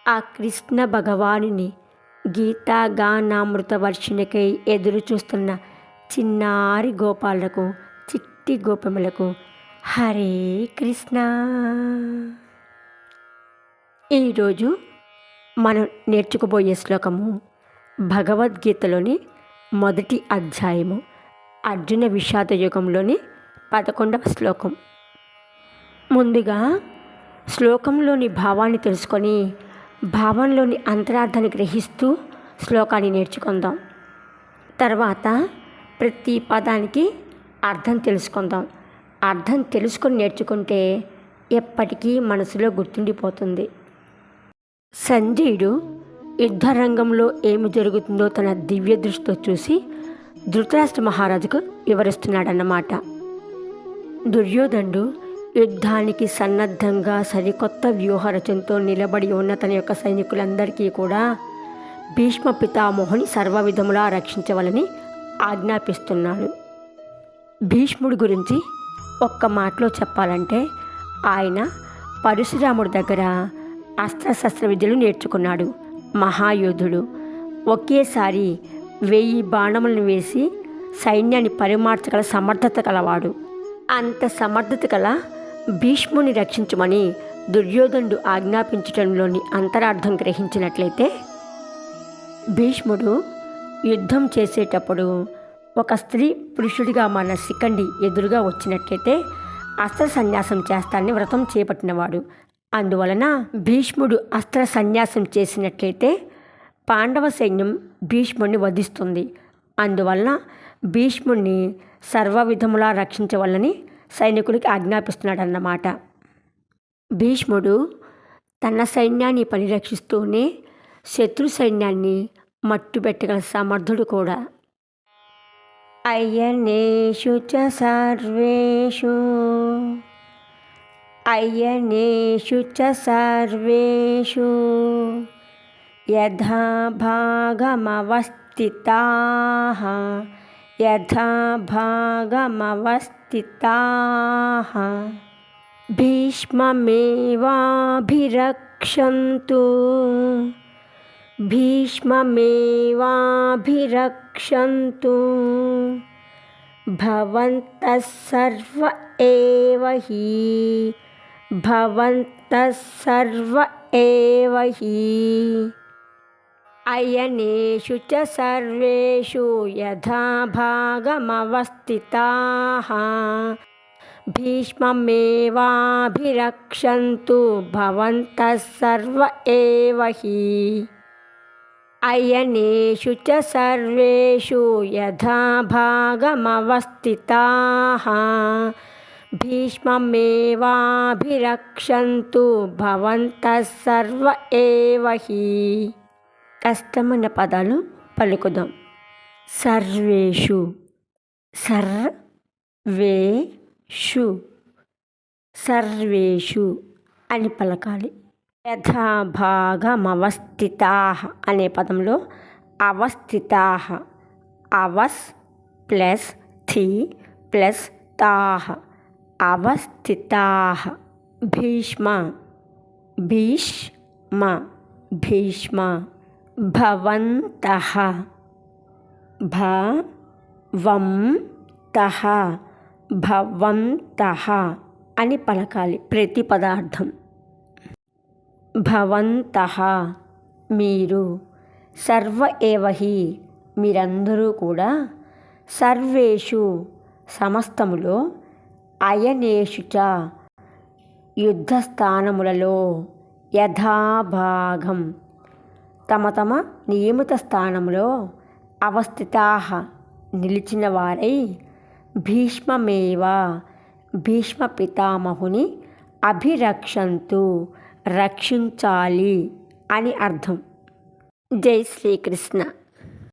ఆ కృష్ణ భగవానుని గీతాగానామృత వర్షిణికై ఎదురు చూస్తున్న చిన్నారి గోపాలకు, చిట్టి గోపికలకు హరే కృష్ణ. ఈరోజు మనం నేర్చుకోబోయే శ్లోకము భగవద్గీతలోని మొదటి అధ్యాయము, అర్జున విషాద యుగంలోని 11వ శ్లోకం. ముందుగా శ్లోకంలోని భావాన్ని తెలుసుకొని భావంలోని అంతరార్థాన్ని గ్రహిస్తూ శ్లోకాన్ని నేర్చుకుందాం. తర్వాత ప్రతి పదానికి అర్థం తెలుసుకుందాం. అర్థం తెలుసుకొని నేర్చుకుంటే ఎప్పటికీ మనసులో గుర్తుండిపోతుంది. సంజయుడు యుద్ధరంగంలో ఏమి జరుగుతుందో తన దివ్య దృష్టితో చూసి ధృతరాష్ట్ర మహారాజుకు వివరిస్తున్నాడన్నమాట. దుర్యోధనుడు యుద్ధానికి సన్నద్ధంగా సరికొత్త వ్యూహరచనతో నిలబడి ఉన్న తన యొక్క సైనికులందరికీ కూడా భీష్మ పితామహుని సర్వవిధములా రక్షించవాలని ఆజ్ఞాపిస్తున్నాడు. భీష్ముడి గురించి ఒక్క మాటలో చెప్పాలంటే ఆయన పరశురాముడి దగ్గర అస్త్రశస్త్ర విద్యలు నేర్చుకున్నాడు. మహాయోధుడు. ఒకేసారి 1000 బాణములను వేసి సైన్యాన్ని పరిమార్చగల సమర్థత కలవాడు. అంత సమర్థత కల భీష్ముని రక్షించమని దుర్యోధనుడు ఆజ్ఞాపించడంలోని అంతరార్థం గ్రహించినట్లయితే, భీష్ముడు యుద్ధం చేసేటప్పుడు ఒక స్త్రీ పురుషుడిగా మన శిఖండి ఎదురుగా వచ్చినట్లయితే అస్త్ర సన్యాసం చేస్తానని వ్రతం చేపట్టినవాడు. అందువలన భీష్ముడు అస్త్ర సన్యాసం చేసినట్లయితే పాండవ సైన్యం భీష్ముడిని వధిస్తుంది. అందువలన భీష్ముడిని సర్వవిధములా రక్షించవలని సైనికులకి ఆజ్ఞాపిస్తున్నాడన్నమాట. భీష్ముడు తన సైన్యాన్ని పరిరక్షిస్తూనే శత్రు సైన్యాన్ని మట్టుబెట్టగల సమర్థుడు కూడా. అయ్యనేషు చ సర్వేషు అయ్యనేషు చ సర్వేషు యథా భాగమవస్థితాః యథా భాగమవస్థితాః భీష్మమేవాభిరక్షन्तు భీష్మమేవాభిరక్షन्तు భవంతః సర్వ ఏవ హి భవంతః సర్వ ఏవ హి అయనేషు చ సర్వేషు యథా భాగమవస్థితాః భీష్మమేవాభిరక్షन्तు భవంతః సర్వ ఏవ హి అయనేషు చ సర్వేషు యథా భాగమవస్థితాః భీష్మమేవాభిరక్షन्तు భవంతః సర్వ ఏవ హి. కష్టమైన పదాలు పలుకుదాం. సర్వేషు, సర్వేషు, సర్వేషు అని పలకాలి. యథా భాగమవస్థితాః అనే పదంలో అవస్థితాః, అవస్ ప్లస్ థి ప్లస్ తాః, అవస్థితాః. భీష్మ, భీష్మ, భీష్మ. భవంతః, భవంతః, భవంతః అని పలకాలి ప్రతి పదార్థం. భవంతః మీరు, సర్వ ఏవ హి మీరందరూ కూడా, సర్వేషు సమస్తములో, అయనేషు చ యుద్ధస్థానములలో, యథాభాగం తమ తమ నియమిత స్థానంలో, అవస్థితాః నిలిచిన వారై, భీష్మమేవ భీష్మ పితామహుని అభిరక్షంతు రక్షించాలి అని అర్థం. జై శ్రీకృష్ణ.